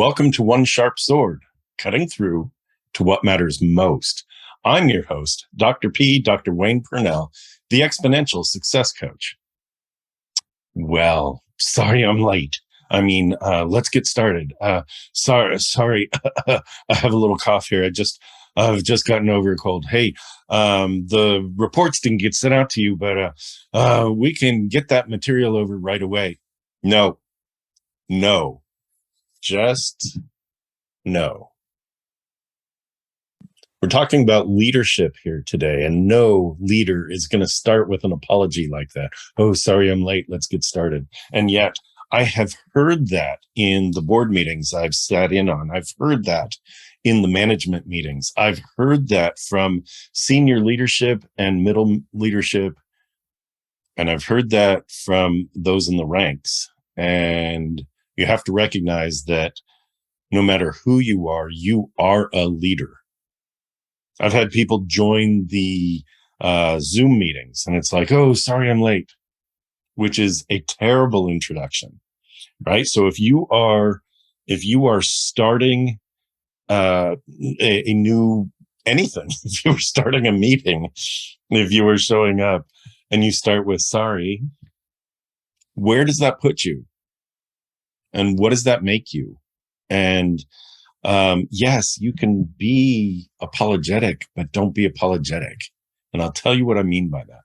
Welcome to One Sharp Sword, cutting through to what matters most. I'm your host, Dr. P, Dr. Wayne Pernell, the Exponential Success Coach. Well, sorry I'm late. Let's get started. Sorry, I have a little cough here. I've just gotten over a cold. Hey, the reports didn't get sent out to you, but we can get that material over right away. No, just no. We're talking about leadership here today, and no leader is going to start with an apology like that. Oh, sorry, I'm late. Let's get started. And yet I have heard that in the board meetings I've sat in on. I've heard that in the management meetings. I've heard that from senior leadership and middle leadership. And I've heard that from those in the ranks. And you have to recognize that no matter who you are a leader. I've had people join the Zoom meetings and it's like, oh, sorry, I'm late, which is a terrible introduction, right? So if you are starting a new anything, if you were starting a meeting, if you were showing up and you start with sorry, where does that put you? And what does that make you? And yes, you can be apologetic, but don't be apologetic. And I'll tell you what I mean by that.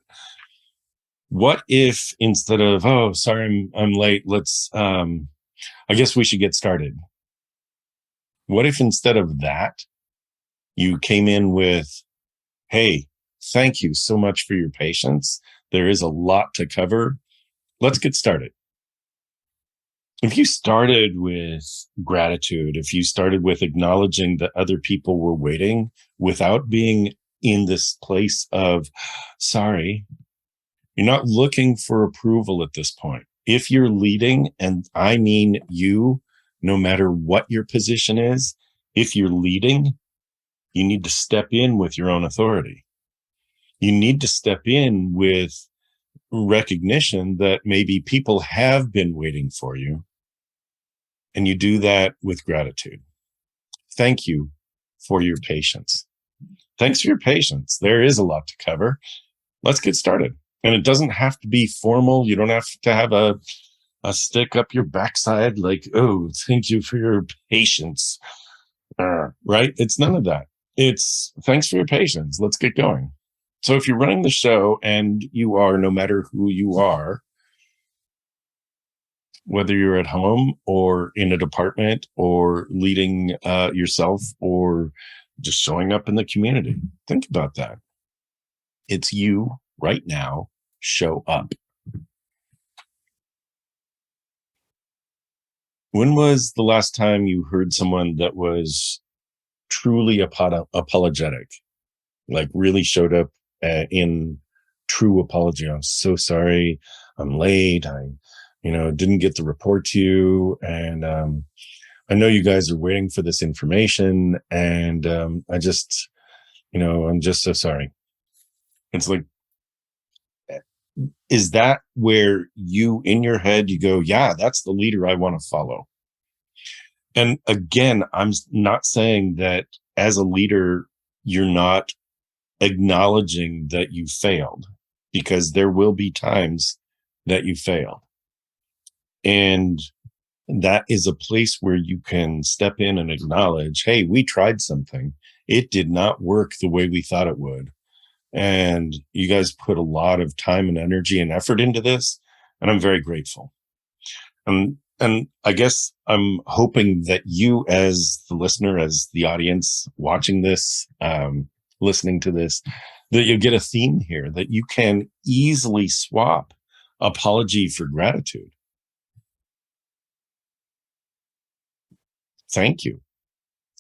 What if instead of, oh, sorry, I'm late. I guess we should get started. What if instead of that, you came in with, hey, thank you so much for your patience. There is a lot to cover. Let's get started. If you started with gratitude, if you started with acknowledging that other people were waiting without being in this place of sorry, you're not looking for approval at this point. If you're leading, and I mean you, no matter what your position is, if you're leading, you need to step in with your own authority. You need to step in with recognition that maybe people have been waiting for you. And you do that with gratitude. Thank you for your patience. Thanks for your patience. There is a lot to cover. Let's get started. And it doesn't have to be formal. You don't have to have a stick up your backside like, oh, thank you for your patience. Right? It's none of that. It's thanks for your patience. Let's get going. So if you're running the show and you are, no matter who you are, whether you're at home or in a department or leading yourself or just showing up in the community, think about that. It's you right now. Show up. When was the last time you heard someone that was truly apologetic, like really showed up in true apology? I'm so sorry. I'm late. I didn't get the report to you. And I know you guys are waiting for this information. And I'm just so sorry. It's like, is that where you, in your head, you go, yeah, that's the leader I want to follow? And again, I'm not saying that as a leader, you're not acknowledging that you failed, because there will be times that you fail. And that is a place where you can step in and acknowledge, hey, we tried something. It did not work the way we thought it would. And you guys put a lot of time and energy and effort into this. And I'm very grateful. And I guess I'm hoping that you, as the listener, as the audience watching this, listening to this, that you get a theme here, that you can easily swap apology for gratitude. Thank you.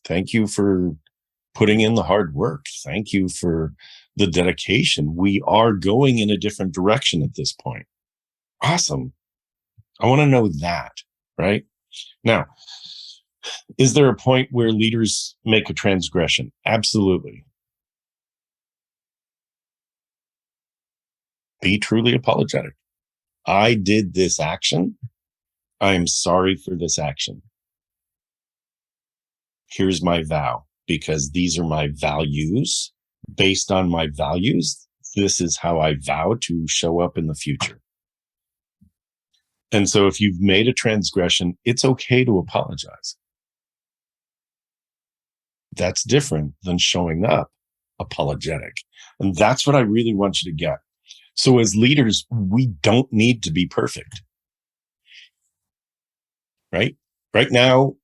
Thank you for putting in the hard work. Thank you for the dedication. We are going in a different direction at this point. Awesome. I want to know that, right? Now, is there a point where leaders make a transgression? Absolutely. Be truly apologetic. I did this action. I am sorry for this action. Here's my vow, because these are my values. Based on my values, this is how I vow to show up in the future. And so if you've made a transgression, it's okay to apologize. That's different than showing up apologetic. And that's what I really want you to get. So as leaders, we don't need to be perfect, right? Right now,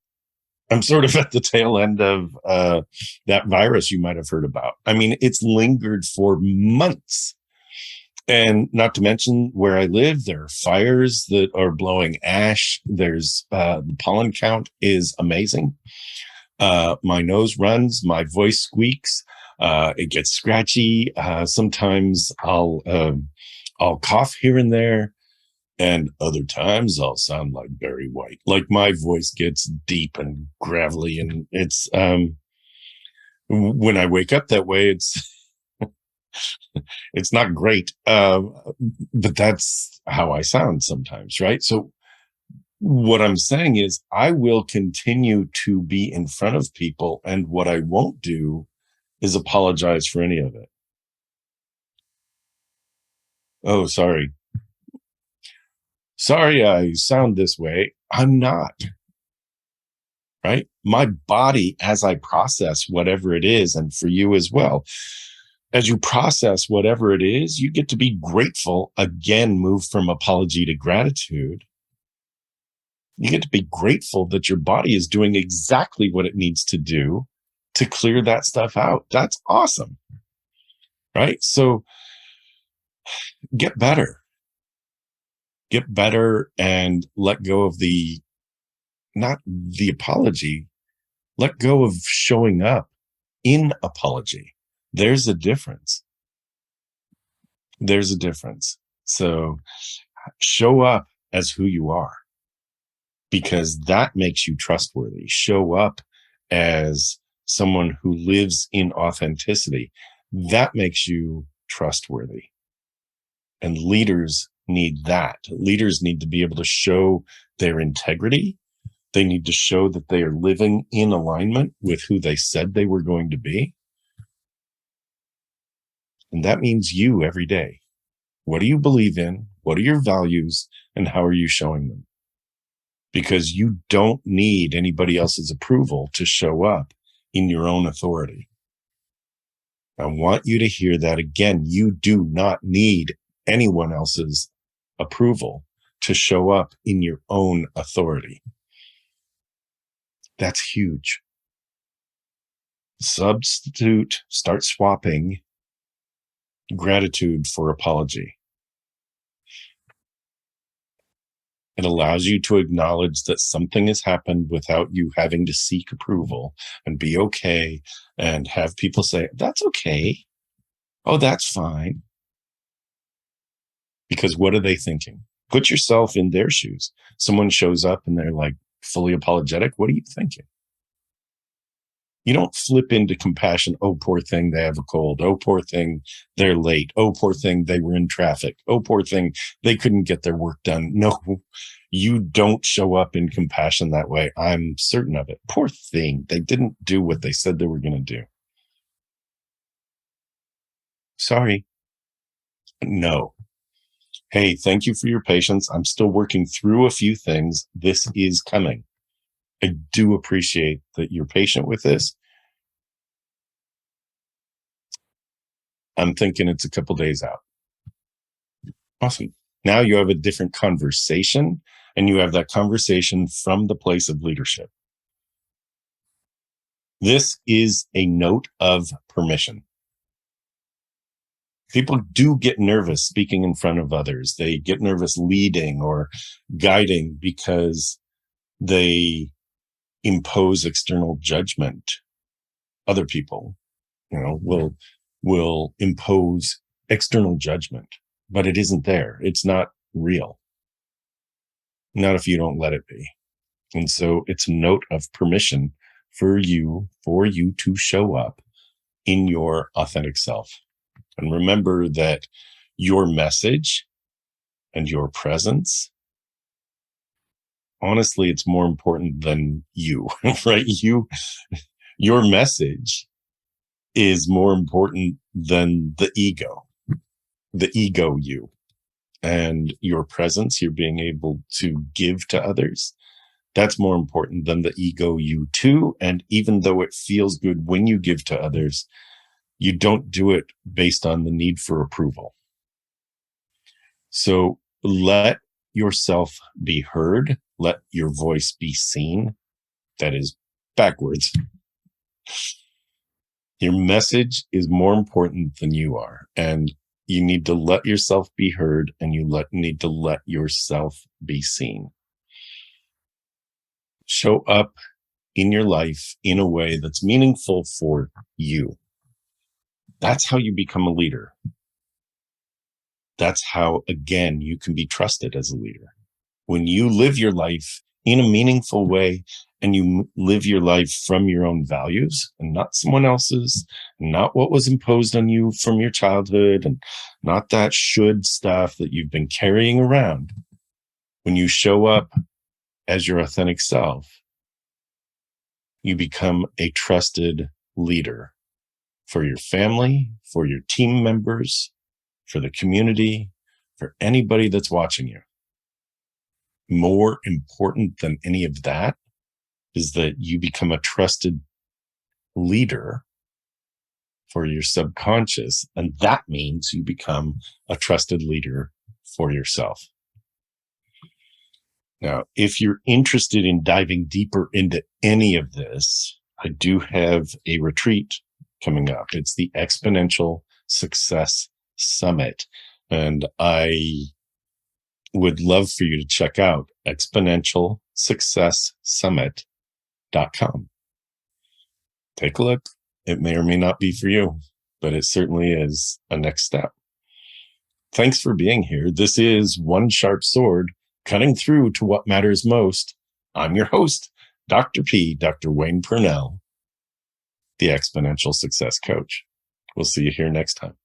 I'm sort of at the tail end of that virus you might have heard about. I mean, it's lingered for months. And not to mention where I live, there are fires that are blowing ash. There's the pollen count is amazing. My nose runs, my voice squeaks, it gets scratchy. Sometimes I'll cough here and there, and other times I'll sound like Barry White. Like my voice gets deep and gravelly, and it's when I wake up that way, it's not great. But that's how I sound sometimes, right? So what I'm saying is I will continue to be in front of people, and what I won't do is apologize for any of it. Oh, sorry. Sorry, I sound this way. I'm not, right? My body, as I process whatever it is, and for you as well, as you process whatever it is, you get to be grateful. Again, move from apology to gratitude. You get to be grateful that your body is doing exactly what it needs to do to clear that stuff out. That's awesome, right? So get better. Get better and let go of not the apology, let go of showing up in apology. There's a difference. There's a difference. So show up as who you are, because that makes you trustworthy. Show up as someone who lives in authenticity. That makes you trustworthy. And leaders need that. Leaders need to be able to show their integrity. They need to show that they are living in alignment with who they said they were going to be. And that means you every day. What do you believe in? What are your values? And how are you showing them? Because you don't need anybody else's approval to show up in your own authority. I want you to hear that again. You do not need anyone else's approval to show up in your own authority. That's huge. Start swapping gratitude for apology. It allows you to acknowledge that something has happened without you having to seek approval, and be okay and have people say, that's okay. Oh, that's fine. Because what are they thinking? Put yourself in their shoes. Someone shows up and they're like fully apologetic. What are you thinking? You don't flip into compassion. Oh, poor thing, they have a cold. Oh, poor thing, they're late. Oh, poor thing, they were in traffic. Oh, poor thing, they couldn't get their work done. No, you don't show up in compassion that way. I'm certain of it. Poor thing, they didn't do what they said they were going to do. Sorry. No. Hey, thank you for your patience. I'm still working through a few things. This is coming. I do appreciate that you're patient with this. I'm thinking it's a couple days out. Awesome. Now you have a different conversation, and you have that conversation from the place of leadership. This is a note of permission. People do get nervous speaking in front of others. They get nervous leading or guiding because they impose external judgment. Other people, will impose external judgment, but it isn't there. It's not real. Not if you don't let it be. And so it's a note of permission for you to show up in your authentic self. And remember that your message and your presence honestly, it's more important than you, right? Your message is more important than the ego you, and your presence, you're being able to give to others. That's more important than the ego you too. And even though it feels good when you give to others, you don't do it based on the need for approval. So let yourself be heard. Let your voice be seen. That is backwards. Your message is more important than you are. And you need to let yourself be heard, and need to let yourself be seen. Show up in your life in a way that's meaningful for you. That's how you become a leader. That's how, again, you can be trusted as a leader. When you live your life in a meaningful way, and you live your life from your own values and not someone else's, not what was imposed on you from your childhood, and not that should stuff that you've been carrying around. When you show up as your authentic self, you become a trusted leader for your family, for your team members, for the community, for anybody that's watching you. More important than any of that is that you become a trusted leader for your subconscious. And that means you become a trusted leader for yourself. Now, if you're interested in diving deeper into any of this, I do have a retreat coming up. It's the Exponential Success Summit. And I would love for you to check out exponentialsuccesssummit.com. Take a look. It may or may not be for you, but it certainly is a next step. Thanks for being here. This is One Sharp Sword, cutting through to what matters most. I'm your host, Dr. Wayne Pernell, the Exponential Success Coach. We'll see you here next time.